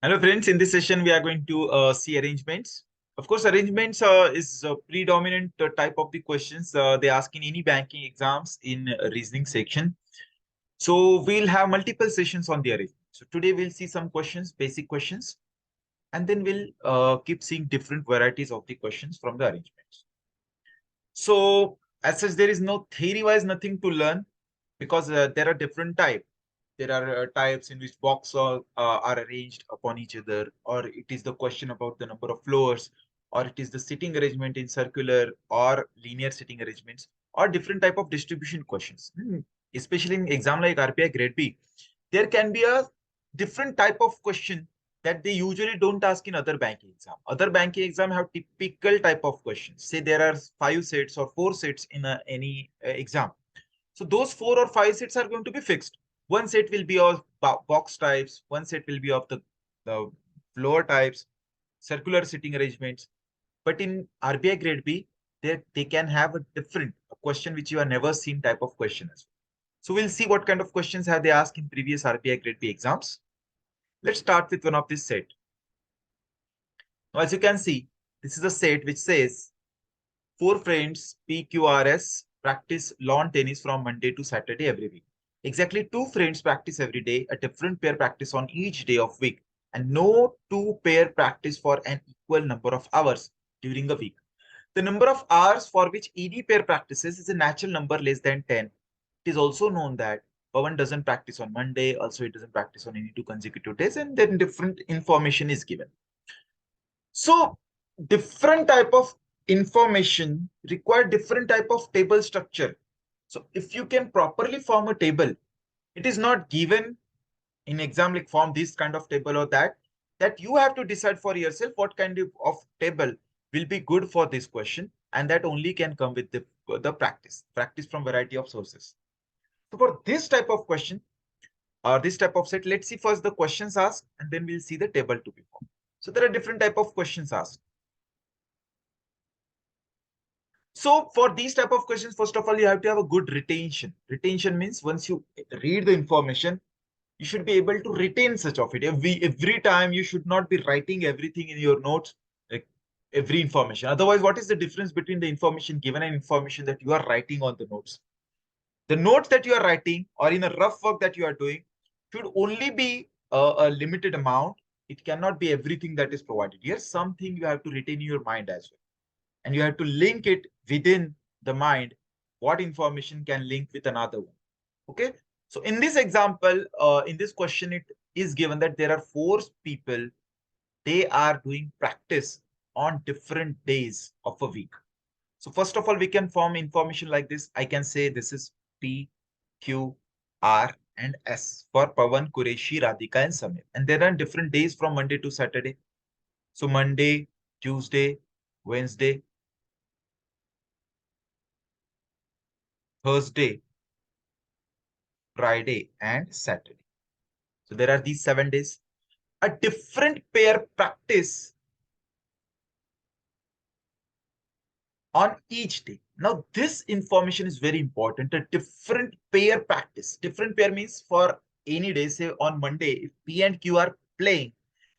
Hello friends, in this session we are going to see arrangements. Of course, arrangements is a predominant type of the questions they ask in any banking exams in reasoning section. So we'll have multiple sessions on the arrangement. So today we'll see some questions, basic questions, and then we'll keep seeing different varieties of the questions from the arrangements. So as such, there is no theory-wise nothing to learn because there are different types. There are types in which boxes are arranged upon each other, or it is the question about the number of floors, or it is the sitting arrangement in circular or linear sitting arrangements, or different type of distribution questions. Especially in exam like RBI Grade B, there can be a different type of question that they usually don't ask in other banking exam. Other banking exam have typical type of questions. Say there are 5 sets or 4 sets in any exam. So those 4 or 5 sets are going to be fixed. One set will be of box types, one set will be of the floor types, circular sitting arrangements. But in RBI Grade B, they can have a different question which you have never seen type of question as well. So we'll see what kind of questions have they asked in previous RBI Grade B exams. Let's start with one of this set. Now, as you can see, this is a set which says 4 friends PQRS practice lawn tennis from Monday to Saturday every week. Exactly 2 friends practice every day, a different pair practice on each day of week, and no 2 pair practice for an equal number of hours during a week. The number of hours for which any pair practices is a natural number less than 10. It is also known that one doesn't practice on Monday, also it doesn't practice on any 2 consecutive days, and then different information is given. So different type of information require different type of table structure. So if you can properly form a table, it is not given in exam like form this kind of table or that you have to decide for yourself what kind of table will be good for this question, and that only can come with the practice from variety of sources. So for this type of question or this type of set, let's see first the questions asked and then we'll see the table to be formed. So there are different type of questions asked. So for these type of questions, first of all, you have to have a good retention. Retention means once you read the information, you should be able to retain such of it. Every time you should not be writing everything in your notes, like every information. Otherwise, what is the difference between the information given and information that you are writing on the notes? The notes that you are writing or in a rough work that you are doing should only be a limited amount. It cannot be everything that is provided. Here, something you have to retain in your mind as well. And you have to link it within the mind, what information can link with another one. Okay. So in this example, in this question, it is given that there are 4 people. They are doing practice on different days of a week. So first of all, we can form information like this. I can say this is P, Q, R, and S for Pawan, Qureshi, Radhika, and Samir. And there are different days from Monday to Saturday. So Monday, Tuesday, Wednesday, Thursday, Friday, and Saturday. So there are these 7 days. A different pair practice on each day. Now, this information is very important. A different pair practice. Different pair means for any day, say on Monday, if P and Q are playing,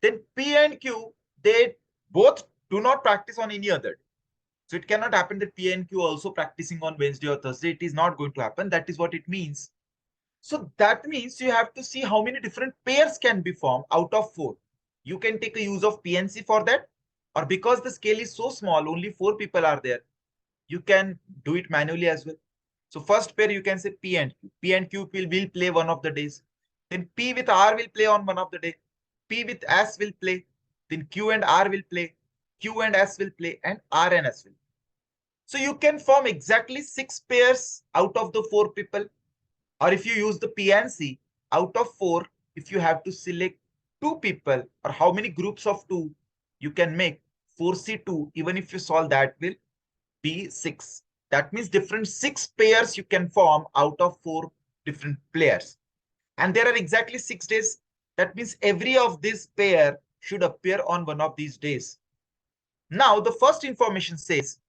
then P and Q, they both do not practice on any other day. So it cannot happen that P and Q also practicing on Wednesday or Thursday. It is not going to happen. That is what it means. So that means you have to see how many different pairs can be formed out of 4. You can take a use of PNC for that, or because the scale is so small, only 4 people are there, you can do it manually as well. So first pair, you can say P and Q. P and Q will play one of the days. Then P with R will play on one of the day. P with S will play. Then Q and R will play. Q and S will play, and R and S will play. So you can form exactly 6 pairs out of the 4 people. Or if you use the PNC, out of 4, if you have to select 2 people, or how many groups of 2, you can make 4C2. Even if you solve that, will be 6. That means different 6 pairs you can form out of 4 different players. And there are exactly 6 days. That means every of this pair should appear on one of these days. Now, the first information says,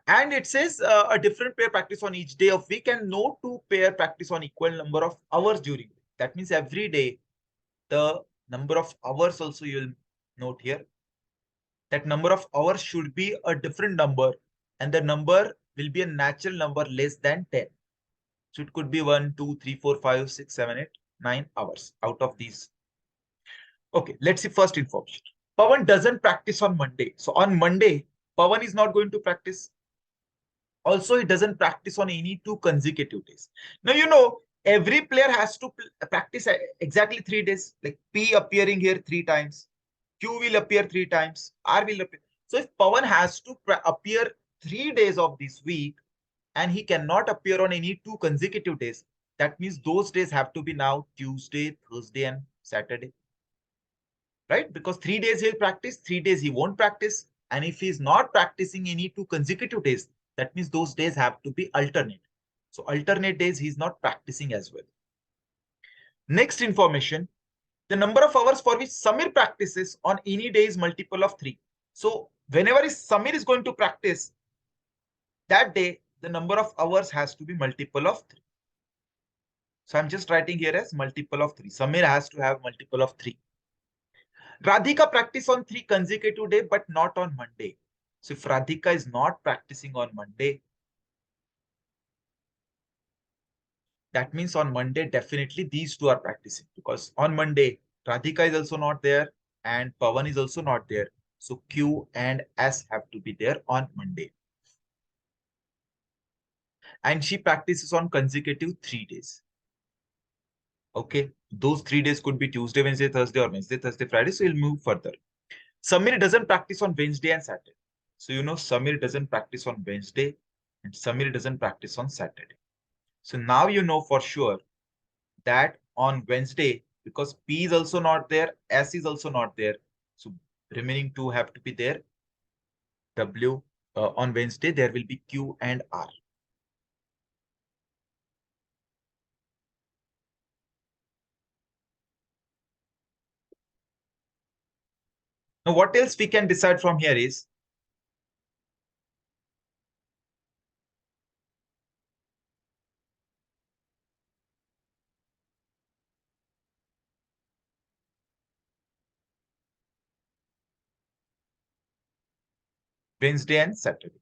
and it says a different pair practice on each day of week and no 2 pair practice on equal number of hours during the week. That means every day the number of hours also you'll note here. That number of hours should be a different number, and the number will be a natural number less than 10. So it could be 1, 2, 3, 4, 5, 6, 7, 8, 9 hours out of these. Okay, let's see first information. Pawan doesn't practice on Monday. So on Monday, Pawan is not going to practice. Also, he doesn't practice on any 2 consecutive days. Now, every player has to practice exactly 3 days. Like P appearing here 3 times. Q will appear 3 times. R will appear. So if Pawan has to appear 3 days of this week and he cannot appear on any 2 consecutive days, that means those days have to be now Tuesday, Thursday, and Saturday. Right? Because 3 days he'll practice, 3 days he won't practice. And if he's not practicing any 2 consecutive days, that means those days have to be alternate. So alternate days he's not practicing as well. Next information, the number of hours for which Samir practices on any day is multiple of 3. So whenever Samir is going to practice, that day, the number of hours has to be multiple of 3. So I'm just writing here as multiple of 3. Samir has to have multiple of 3. Radhika practice on 3 consecutive days, but not on Monday. So if Radhika is not practicing on Monday, that means on Monday, definitely these 2 are practicing, because on Monday, Radhika is also not there and Pawan is also not there. So Q and S have to be there on Monday. And she practices on consecutive 3 days. Okay, those 3 days could be Tuesday, Wednesday, Thursday, or Wednesday, Thursday, Friday. So we'll move further. Samir doesn't practice on Wednesday and Saturday. So Samir doesn't practice on Wednesday and Samir doesn't practice on Saturday. So now you know for sure that on Wednesday, because P is also not there, S is also not there. So remaining 2 have to be there. W on Wednesday, there will be Q and R. Now, what else we can decide from here is, Wednesday and Saturday.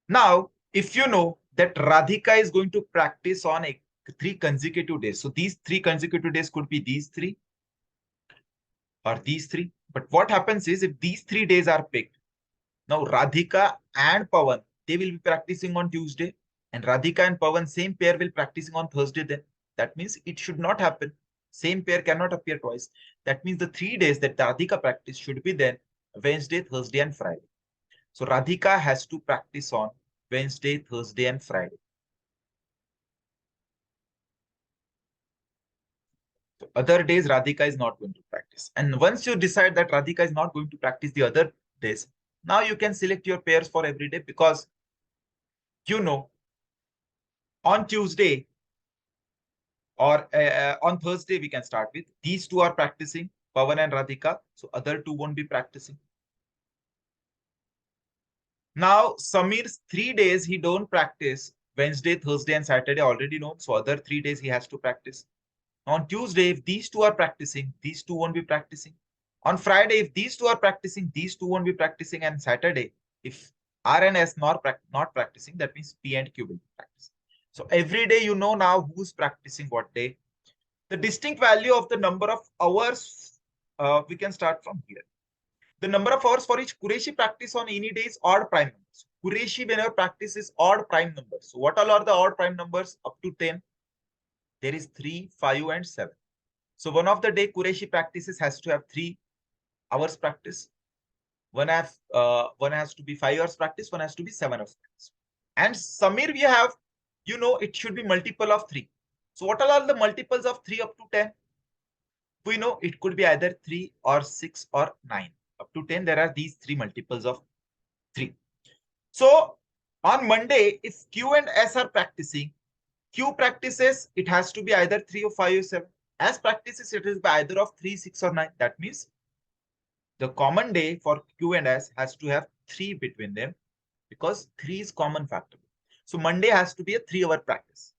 Now, if you know that Radhika is going to practice on 3 consecutive days. So these 3 consecutive days could be these 3 or these 3. But what happens is, if these 3 days are picked, now Radhika and Pawan, they will be practicing on Tuesday, and Radhika and Pawan, same pair, will practicing on Thursday then. That means it should not happen. Same pair cannot appear twice. That means the 3 days that Radhika practice should be then Wednesday, Thursday, and Friday. So Radhika has to practice on Wednesday, Thursday, and Friday. So other days, Radhika is not going to practice. And once you decide that Radhika is not going to practice the other days, now you can select your pairs for every day, because on Tuesday or on Thursday, we can start with these 2 are practicing, Pawan and Radhika. So other 2 won't be practicing. Now, Samir's 3 days, he don't practice. Wednesday, Thursday, and Saturday already known. So other 3 days he has to practice. On Tuesday, if these 2 are practicing, these 2 won't be practicing. On Friday, if these 2 are practicing, these 2 won't be practicing. And Saturday, if R and S not practicing, that means P and Q will be practicing. So every day you know now who's practicing what day. The distinct value of the number of hours, we can start from here. The number of hours for which Qureshi practice on any day is odd prime numbers. Qureshi whenever practices odd prime numbers. So what all are the odd prime numbers up to 10? There is 3, 5, and 7. So one of the day Qureshi practices has to have 3 hours practice. One has to be 5 hours practice. One has to be 7 hours practice. And Samir, we have, it should be multiple of 3. So what all are the multiples of 3 up to 10? We know it could be either 3 or 6 or 9. Up to 10, there are these 3 multiples of 3. So on Monday, if Q and S are practicing, Q practices, it has to be either 3 or 5 or 7. S practices, it is by either of 3, 6 or 9. That means the common day for Q and S has to have 3 between them, because 3 is common factor. So Monday has to be a 3-hour practice.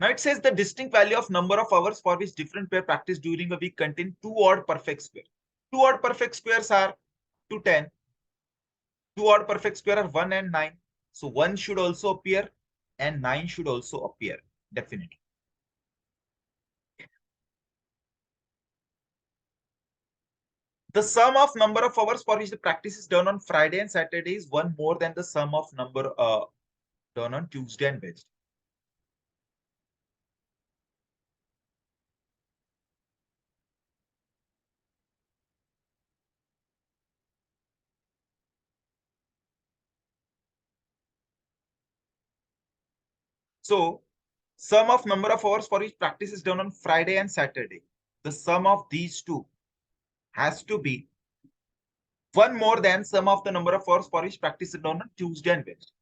Now it says the distinct value of number of hours for which different pair practice during a week contain two odd perfect square. Two odd perfect squares are 2, 10. Two odd perfect square are 1 and 9. So 1 should also appear and 9 should also appear, definitely. The sum of number of hours for which the practice is done on Friday and Saturday is one more than the sum of number done on Tuesday and Wednesday. So sum of number of hours for which practice is done on Friday and Saturday. The sum of these two has to be one more than sum of the number of hours for which practice is done on Tuesday and Wednesday.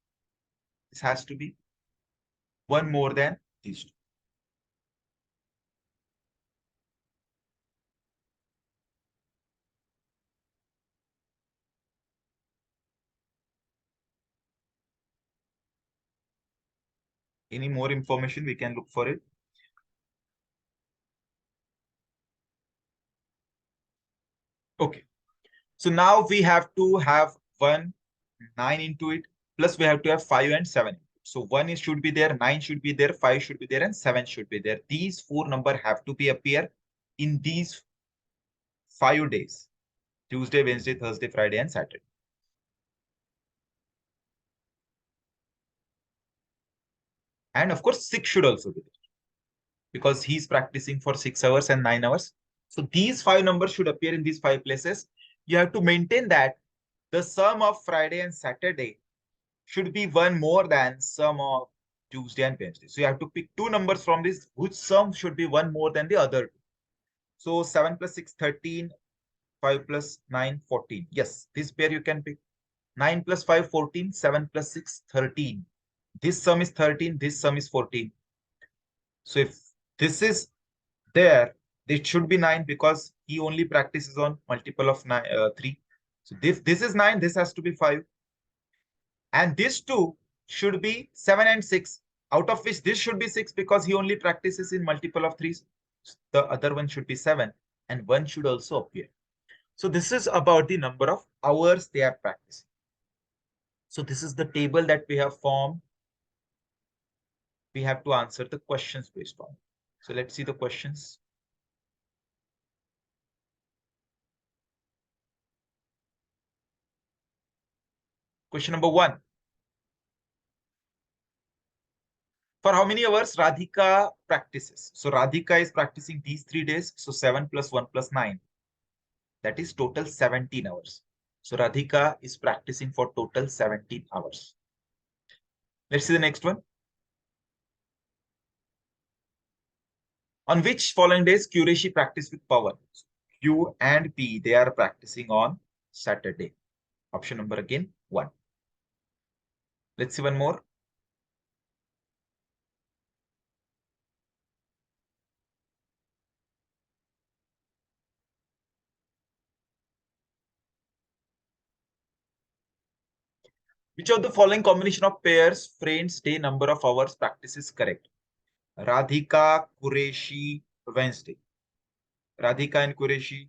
This has to be one more than these two. Any more information, we can look for it. Okay. So now we have to have 1, 9 into it, plus we have to have 5 and 7. So 1 is should be there, 9 should be there, 5 should be there, and 7 should be there. These four numbers have to be appear in these 5 days: Tuesday, Wednesday, Thursday, Friday, and Saturday. And of course, 6 should also be there because he's practicing for 6 hours and 9 hours. So these 5 numbers should appear in these 5 places. You have to maintain that the sum of Friday and Saturday should be one more than sum of Tuesday and Wednesday. So you have to pick two numbers from this, which sum should be one more than the other two. So 7 plus 6, 13, 5 plus 9, 14. Yes, this pair you can pick. 9 plus 5, 14, 7 plus 6, 13. This sum is 13, this sum is 14. So if this is there, it should be 9 because he only practices on multiple of 3. So this is 9, this has to be 5. And this 2 should be 7 and 6, out of which this should be 6 because he only practices in multiple of 3s. The other one should be 7 and 1 should also appear. So this is about the number of hours they are practicing. So this is the table that we have formed. We have to answer the questions based on. So let's see the questions. Question number 1. For how many hours Radhika practices? So Radhika is practicing these 3 days. So 7 plus 1 plus 9. That is total 17 hours. So Radhika is practicing for total 17 hours. Let's see the next one. On which following days Qureshi practice with Pawan? Q and P, they are practicing on Saturday. Option number again 1. Let's see one more. Which of the following combination of pairs, friends, day, number of hours practice is correct? Radhika, Qureshi, Wednesday. Radhika and Qureshi,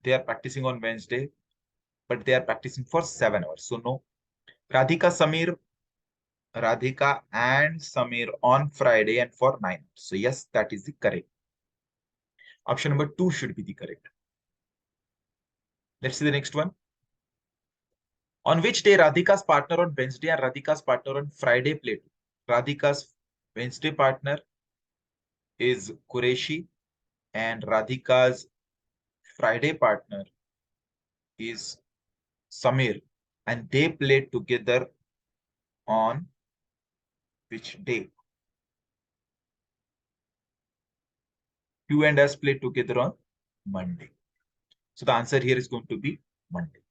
they are practicing on Wednesday, but they are practicing for 7 hours. So no. Radhika and Samir on Friday and for 9 hours. So yes, that is the correct. Option number 2 should be the correct. Let's see the next one. On which day Radhika's partner on Wednesday and Radhika's partner on Friday played? Radhika's Wednesday partner is Qureshi and Radhika's Friday partner is Samir, and they played together on which day? Q and S played together on Monday. So the answer here is going to be Monday.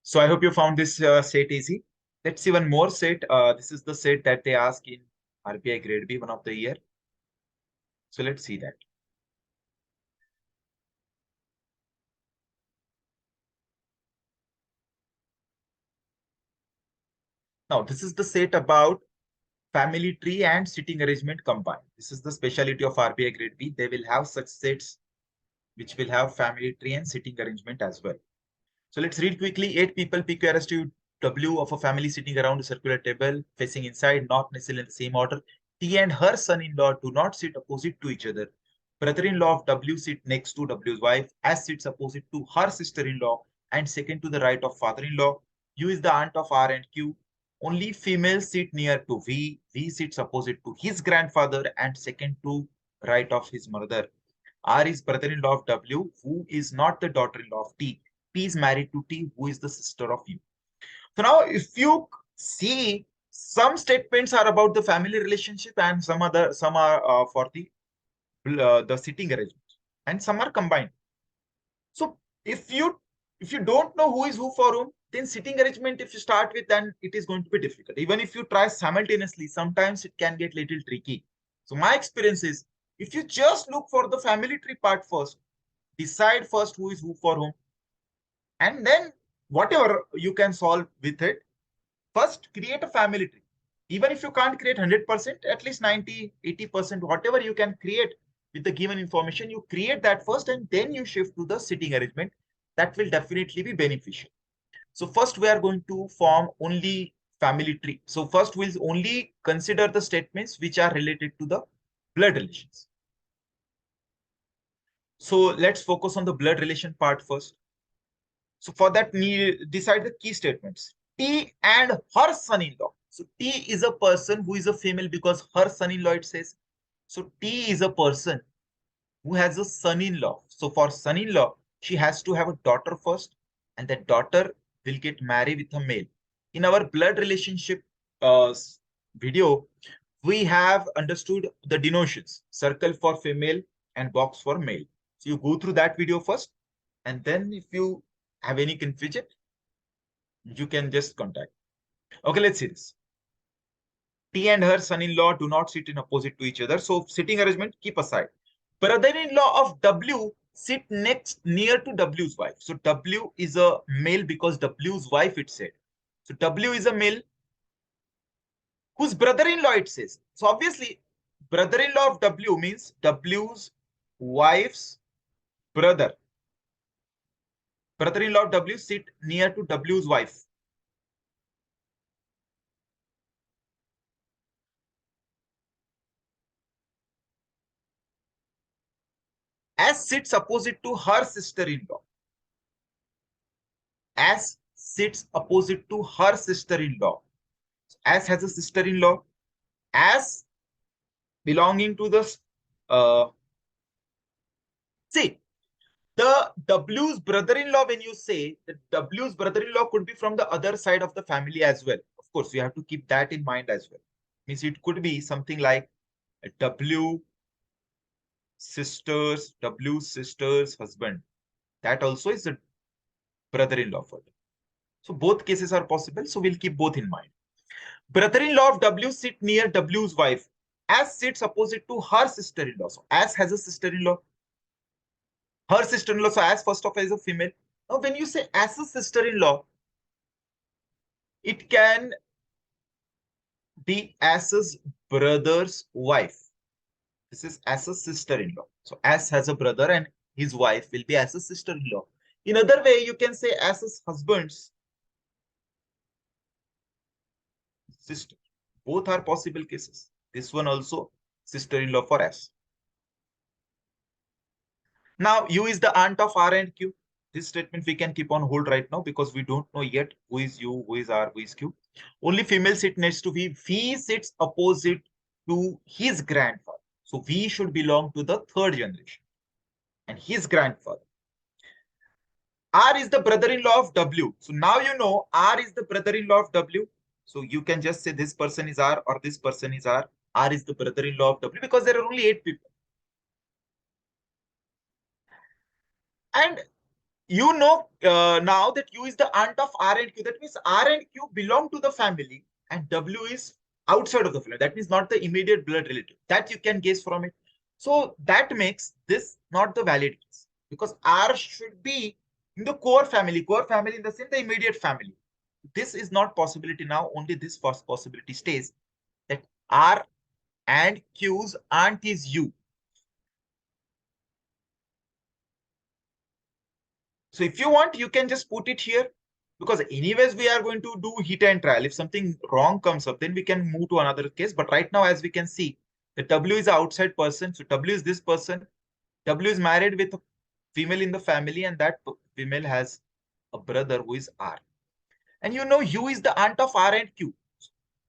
So I hope you found this set easy. Let's see one more set. This is the set that they ask in RBI Grade B, one of the year. So let's see that. Now, this is the set about family tree and sitting arrangement combined. This is the speciality of RBI grade B. They will have such sets which will have family tree and sitting arrangement as well. So let's read quickly. 8 people PQRS to W of a family sitting around a circular table facing inside, not necessarily in the same order. T and her son-in-law do not sit opposite to each other. Brother-in-law of W sit next to W's wife, as sits opposite to her sister-in-law and second to the right of father-in-law. U is the aunt of R and Q. Only females sit near to V. V sits opposite to his grandfather and second to right of his mother. R is brother-in-law of W, who is not the daughter-in-law of T. P is married to T, who is the sister of U. So now if you see, some statements are about the family relationship and some are for the sitting arrangement and some are combined. So if you don't know who is who for whom, then sitting arrangement, if you start with, then it is going to be difficult. Even if you try simultaneously, sometimes it can get little tricky. So my experience is, if you just look for the family tree part first, decide first who is who for whom, and then whatever you can solve with it, first create a family tree. Even if you can't create 100%, at least 90, 80%, whatever you can create with the given information, you create that first and then you shift to the sitting arrangement. That will definitely be beneficial. So first we are going to form only family tree. So first we'll only consider the statements which are related to the blood relations. So let's focus on the blood relation part first. So for that, decide the key statements. T and her son-in-law. So T is a person who is a female because her son-in-law it says. So T is a person who has a son-in-law. So for son-in-law, she has to have a daughter first, and that daughter will get married with a male. In our blood relationship video, we have understood the denotions: circle for female and box for male. So you go through that video first, and then if you have any confusion, you can just contact. Okay, let's see this. T and her son-in-law do not sit in opposite to each other. So sitting arrangement, keep aside. Brother-in-law of W sit next near to W's wife. So W is a male because W's wife it said. So W is a male whose brother-in-law it says. So obviously, brother-in-law of W means W's wife's brother. Brother-in-law of W sit near to W's wife. As sits opposite to her sister-in-law. As sits opposite to her sister-in-law. As has a sister-in-law. As belonging to the see, the W's brother-in-law, when you say that W's brother-in-law could be from the other side of the family as well. Of course, you have to keep that in mind as well. Means it could be something like W's sister's husband. That also is a brother-in-law for them. So both cases are possible. So we'll keep both in mind. Brother-in-law of W sit near W's wife. As sits opposite to her sister-in-law. So as has a sister-in-law. Her sister-in-law. So as first of all is a female. Now when you say as a sister-in-law, it can be as's brother's wife. This is as a sister-in-law. So as has a brother and his wife will be as a sister-in-law. In other way, you can say as his husband's sister. Both are possible cases. This one also sister-in-law for S. Now U is the aunt of R and Q. This statement we can keep on hold right now because we don't know yet who is U, who is R, who is Q. Only female sit next to V. V sits opposite to his grandfather. So V should belong to the third generation and his grandfather. R is the brother-in-law of W. So now you know R is the brother-in-law of W. So you can just say this person is R or this person is R. R is the brother-in-law of W because there are only 8 people. And you know now that U is the aunt of R and Q. That means R and Q belong to the family and W is outside of the family. That means not the immediate blood relative. That you can guess from it. So that makes this not the valid case because R should be in the core family. Core family in the sense the immediate family. this is not possibility now. Only this first possibility stays, that R and Q's aunt is U. So if you want, you can just put it here, because anyways we are going to do hit and trial. If something wrong comes up, then we can move to another case. But right now, as we can see, the W is an outside person. So W is this person. W is married with a female in the family, and that female has a brother who is R. And you know, U is the aunt of R and Q.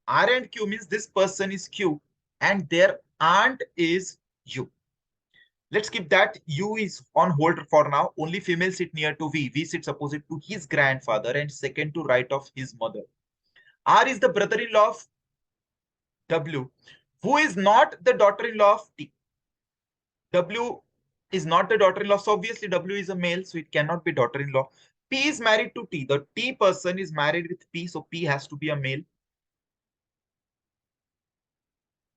R and Q means this person is Q and their aunt is U. Let's keep that. U is on hold for now. Only female sit near to V. V sits opposite to his grandfather and second to right of his mother. R is the brother-in-law of W, who is not the daughter-in-law of T. W is not the daughter-in-law. So obviously W is a male, so it cannot be daughter-in-law. P is married to T. The T person is married with P, so P has to be a male.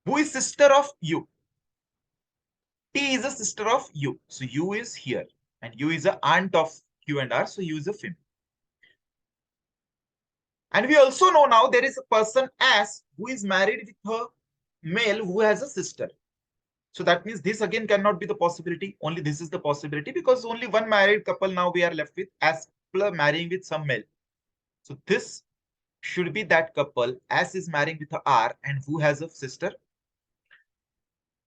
Who is sister of U? T is a sister of U. So U is here. And U is an aunt of Q and R. So U is a female. And we also know now there is a person S who is married with her male who has a sister. So that means this again cannot be the possibility. Only this is the possibility, because only one married couple now we are left with, S marrying with some male. So this should be that couple. S is marrying with a R and who has a sister.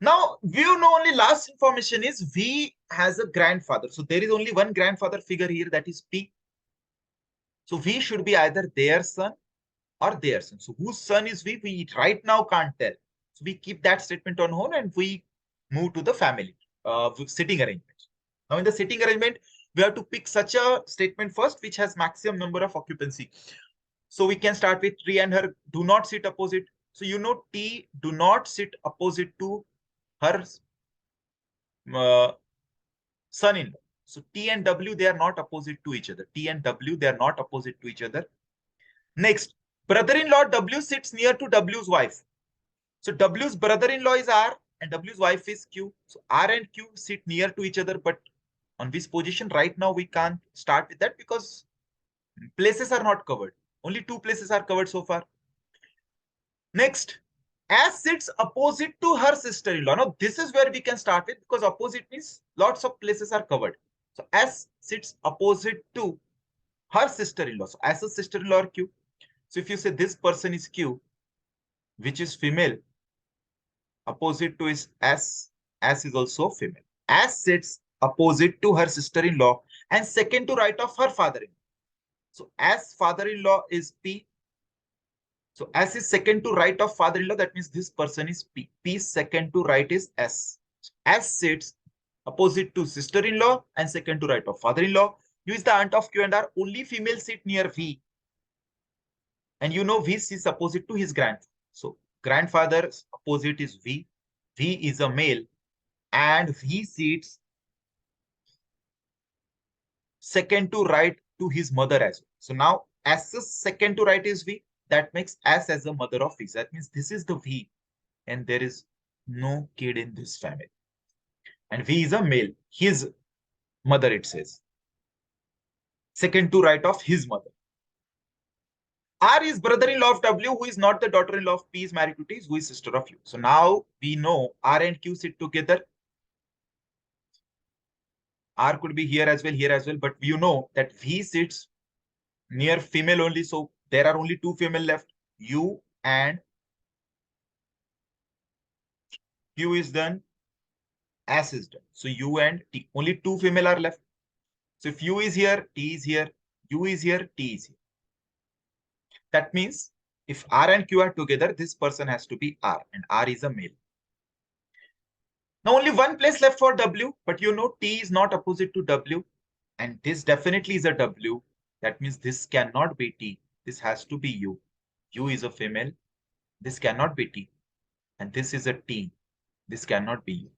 Now, we know only last information is V has a grandfather. So there is only one grandfather figure here, that is P. So V should be either their son or their son. So whose son is V? We right now can't tell. So we keep that statement on hold and we move to the family sitting arrangement. Now in the sitting arrangement, we have to pick such a statement first which has maximum number of occupancy. So we can start with T and her do not sit opposite. So you know T do not sit opposite to her son-in-law. So T and W, they are not opposite to each other. T and W, they are not opposite to each other. Next, brother-in-law W sits near to W's wife. So W's brother-in-law is R and W's wife is Q. So R and Q sit near to each other, but on this position right now we can't start with that because places are not covered. Only 2 places are covered so far. Next, S sits opposite to her sister-in-law. Now, this is where we can start with, because opposite means lots of places are covered. So, S sits opposite to her sister-in-law. So, S's sister-in-law Q. So, if you say this person is Q, which is female, opposite to is S, S is also female. S sits opposite to her sister-in-law and second to right of her father-in-law. So, S father-in-law is P. So S is second to right of father-in-law. That means this person is P. P second to right is S. S sits opposite to sister-in-law and second to right of father-in-law. U is the aunt of Q and R. Only female sit near V. And you know V is opposite to his grandfather. So grandfather's opposite is V. V is a male. And V sits second to right to his mother as well. So now S's second to right is V. That makes S as a mother of V. That means this is the V and there is no kid in this family. And V is a male. His mother, it says. Second to right of his mother. R is brother-in-law of W, who is not the daughter-in-law of P, is married to T, who is sister of U. So now we know R and Q sit together. R could be here as well, but you know that V sits near female only. So there are only 2 female left. U and Q is done. S is done. So U and T. Only 2 female are left. So if U is here, T is here. U is here, T is here. That means if R and Q are together, this person has to be R. And R is a male. Now only one place left for W. But you know T is not opposite to W. And this definitely is a W. That means this cannot be T. This has to be U. U is a female. This cannot be T. And this is a T. This cannot be U.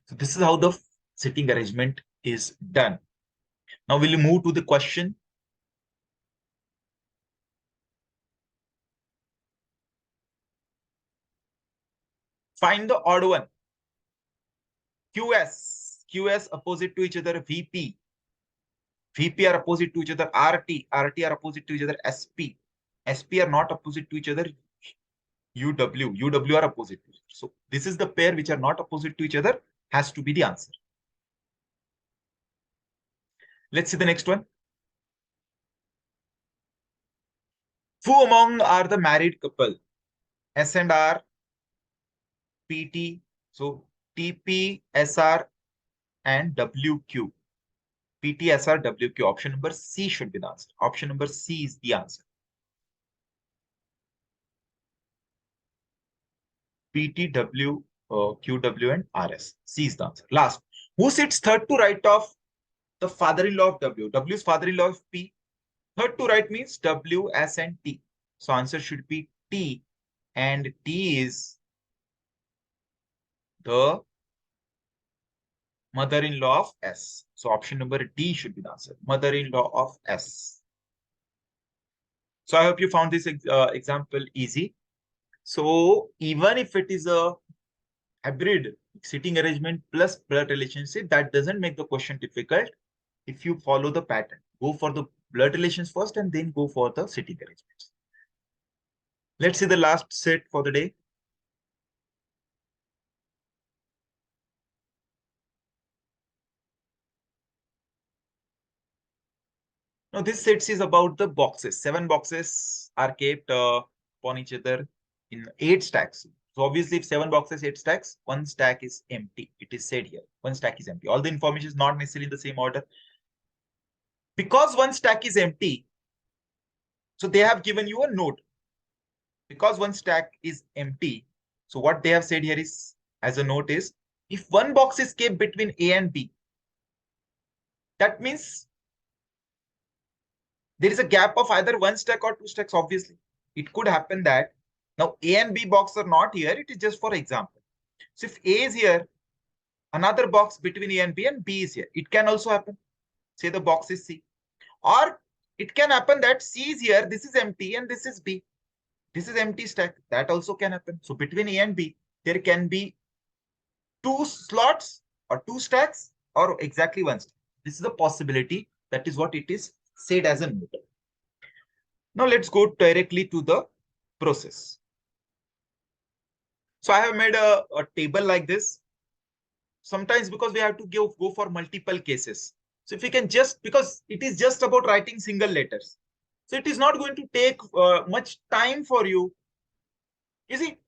So this is how the sitting arrangement is done. Now we'll move to the question. Find the odd one. QS opposite to each other, VP are opposite to each other, RT are opposite to each other, SP SP are not opposite to each other. UW are opposite to each other. So this is the pair which are not opposite to each other, has to be the answer. Let's see the next one. Who among are the married couple? S and R, PT, so TP, SR, and WQ. PT, SR, WQ. Option number C should be the answer. Option number C is the answer. PT, W, QW, and RS. C is the answer. Last. Who sits third to right of the father-in-law of W? W is father-in-law of P. Third to right means W, S, and T. So answer should be T. And T is the mother-in-law of S. So option number D should be the answer. Mother-in-law of S. So I hope you found this example easy. So even if it is a hybrid sitting arrangement plus blood relationship, that doesn't make the question difficult if you follow the pattern. Go for the blood relations first and then go for the sitting arrangements. Let's see the last set for the day. Now this set is about the boxes. 7 boxes are kept upon each other in 8 stacks. So obviously if 7 boxes, 8 stacks, 1 stack is empty. It is said here. 1 stack is empty. All the information is not necessarily in the same order. Because 1 stack is empty, so they have given you a note. Because 1 stack is empty, so what they have said here is, as a note is, if 1 box is kept between A and B, that means there is a gap of either 1 stack or 2 stacks, obviously. It could happen that now A and B box are not here. It is just for example. So if A is here, another box between A and B is here. It can also happen. Say the box is C. Or it can happen that C is here, this is empty, and this is B. This is empty stack. That also can happen. So between A and B, there can be 2 slots or 2 stacks or exactly 1 stack. This is a possibility. That is what it is said as a note. Now let's go directly to the process. So I have made a table like this. Sometimes because we have to go for multiple cases. So if we can just, because it is just about writing single letters. So it is not going to take much time for you. You see,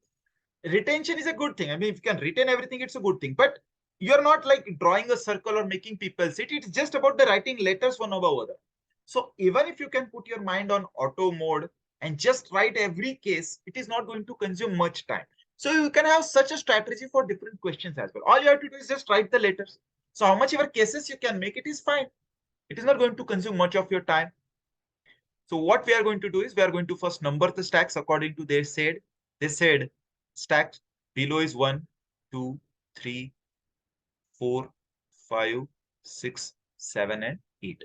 retention is a good thing. I mean, if you can retain everything, it's a good thing. But you're not like drawing a circle or making people sit. It's just about the writing letters one above other. So even if you can put your mind on auto mode and just write every case, it is not going to consume much time. So you can have such a strategy for different questions as well. All you have to do is just write the letters. So how much ever cases you can make, it is fine. It is not going to consume much of your time. So what we are going to do is we are going to first number the stacks according to their said. They said stacks below is 1, 2, 3, 4, 5, 6, 7, and 8.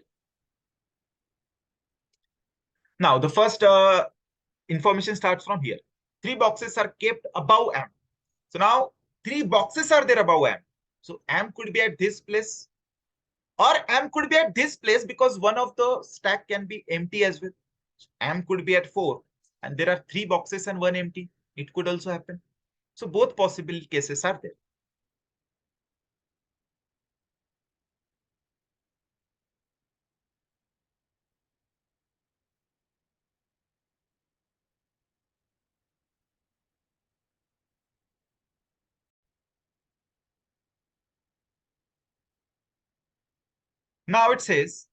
Now the first information starts from here. 3 boxes are kept above M. So now 3 boxes are there above M. So M could be at this place or M could be at this place because one of the stack can be empty as well. M could be at 4 and there are 3 boxes and 1 empty. It could also happen. So both possible cases are there. Now it says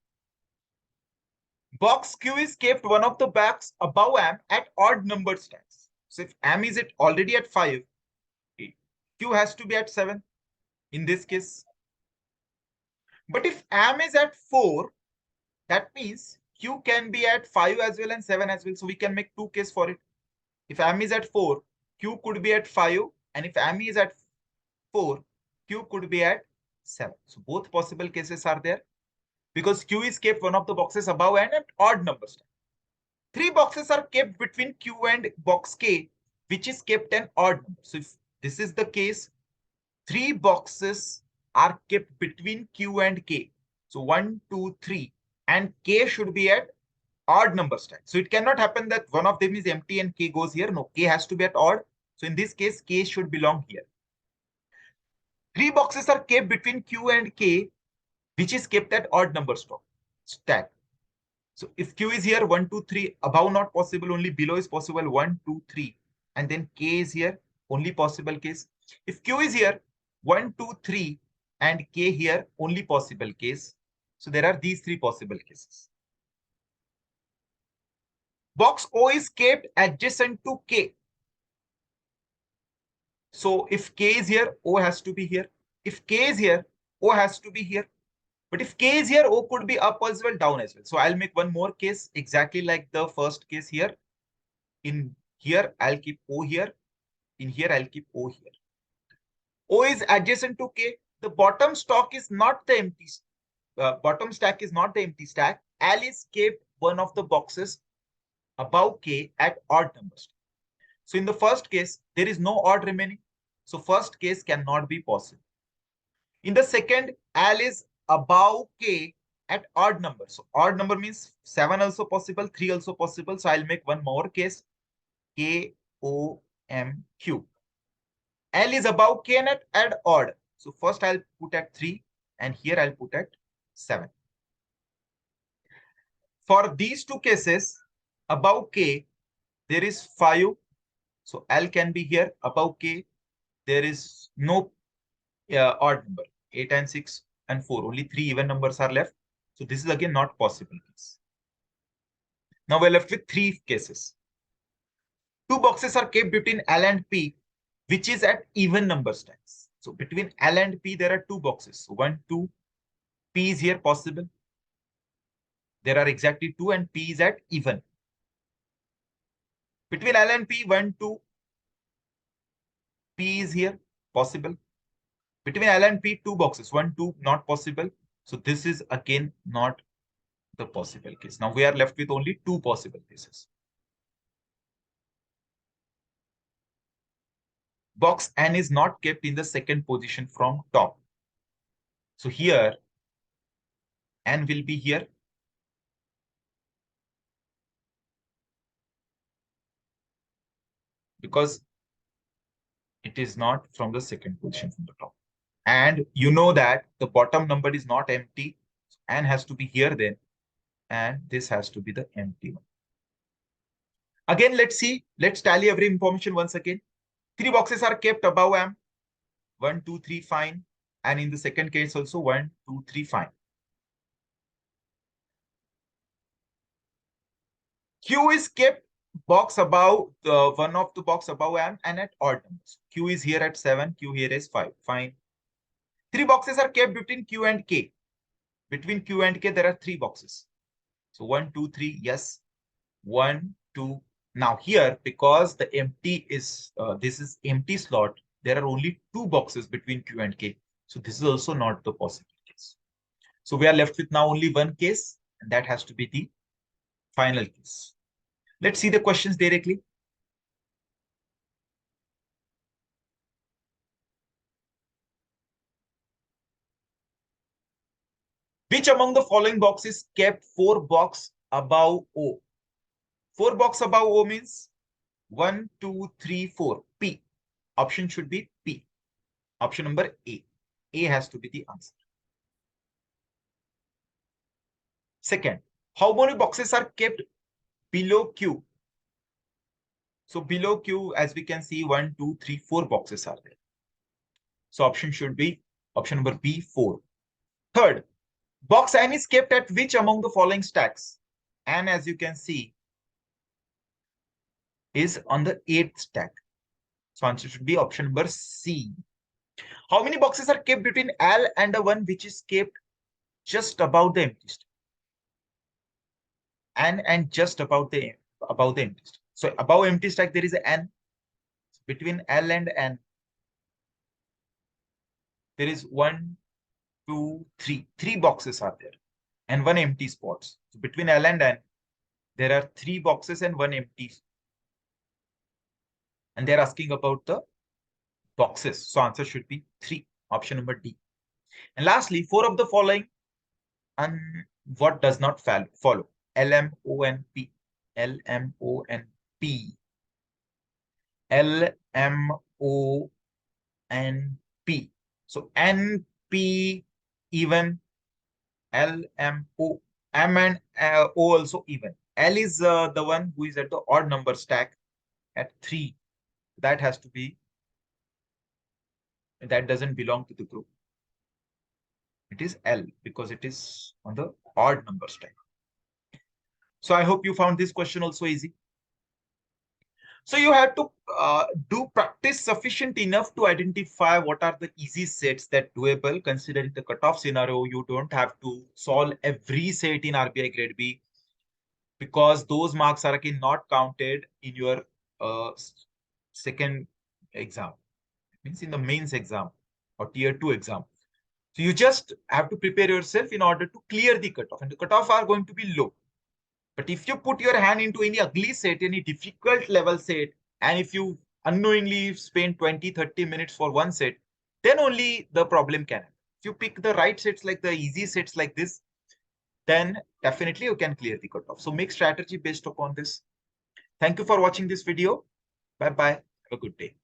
box Q is kept one of the box above M at odd numbered stacks. So if M is already at 5, Q has to be at 7 in this case. But if M is at 4, that means Q can be at 5 as well and 7 as well. So we can make 2 cases for it. If M is at 4, Q could be at 5. And if M is at 4, Q could be at 7. So both possible cases are there. Because Q is kept one of the boxes above and at odd numbers. 3 boxes are kept between Q and box K, which is kept an odd number. So if this is the case, 3 boxes are kept between Q and K. So 1, 2, 3. And K should be at odd number stack. So it cannot happen that one of them is empty and K goes here. No, K has to be at odd. So in this case, K should belong here. 3 boxes are kept between Q and K, which is kept at odd number stack. So if Q is here, 1, 2, 3, above not possible, only below is possible, 1, 2, 3. And then K is here, only possible case. If Q is here, 1, 2, 3, and K here, only possible case. So there are these 3 possible cases. Box O is kept adjacent to K. So if K is here, O has to be here. If K is here, O has to be here. But if K is here, O could be up as well, down as well. So I'll make one more case exactly like the first case here. In here, I'll keep O here. In here, I'll keep O here. O is adjacent to K. The bottom stack is not the empty stack. L is kept one of the boxes above K at odd numbers. So in the first case, there is no odd remaining. So first case cannot be possible. In the second, L is above K at odd number. So odd number means 7 also possible, 3 also possible. So I'll make one more case, K, O, M, Q. L is above K and at odd. So first I'll put at 3 and here I'll put at 7. For these two cases, above K, there is 5. So L can be here. Above K, there is no odd number. 8 and 6 and 4. Only 3 even numbers are left. So this is again not possible case. Now we're left with 3 cases. 2 boxes are kept between L and P, which is at even number stacks. So between L and P, there are 2 boxes. So 1, 2. P is here possible. There are exactly 2 and P is at even. Between L and P, 1, 2. P is here possible. Between L and P, 2 boxes. 1, 2 not possible. So this is again not the possible case. Now we are left with only 2 possible cases. Box N is not kept in the second position from top. So here, N will be here. Because it is not from the second position from the top. And you know that the bottom number is not empty. So N has to be here then. And this has to be the empty one. Again, let's see. Let's tally every information once again. 3 boxes are kept above M. 1, 2, 3, fine. And in the second case also 1, 2, 3, fine. Q is kept box above one of the box above M and at odd numbers. Q is here at 7. Q here is 5. Fine. 3 boxes are kept between Q and K. Between Q and K, there are 3 boxes. So 1, 2, 3. Yes. 1, 2. Now here, because the empty is this is empty slot, there are only 2 boxes between Q and K. So this is also not the possible case. So we are left with now only one case, and that has to be the final case. Let's see the questions directly. Which among the following boxes kept 4 box above O? 4 box above O means 1, 2, 3, 4. P. Option should be P. Option number A. A has to be the answer. Second, how many boxes are kept below Q? So below Q, as we can see, 1, 2, 3, 4 boxes are there. So option should be option number B, 4. Third, box N is kept at which among the following stacks? N, as you can see, is on the 8th stack. So answer should be option number C. How many boxes are kept between L and the one which is kept just above the empty stack? N and just above the empty stack. So above empty stack there is an N. Between L and N, there is 1, 2, 3. 3 boxes are there and 1 empty spots. So between L and N, there are 3 boxes and 1 empty. And they're asking about the boxes. So answer should be 3. Option number D. And lastly, 4 of the following and what does not follow. LMONP, LMONP, LMONP. So NP even, LMO, M and O also even. L is the one who is at the odd number stack at 3. That has to be, that doesn't belong to the group. It is L because it is on the odd number stack. So I hope you found this question also easy. So you have to do practice sufficient enough to identify what are the easy sets that doable. Considering the cutoff scenario, you don't have to solve every set in RBI grade B, because those marks are again not counted in your second exam. It means in the mains exam or tier 2 exam. So you just have to prepare yourself in order to clear the cutoff, and the cutoff are going to be low. But if you put your hand into any ugly set, any difficult level set, and if you unknowingly spend 20-30 minutes for one set, then only the problem can happen. If you pick the right sets, like the easy sets like this, then definitely you can clear the cutoff. So make strategy based upon this. Thank you for watching this video. Bye-bye. Have a good day.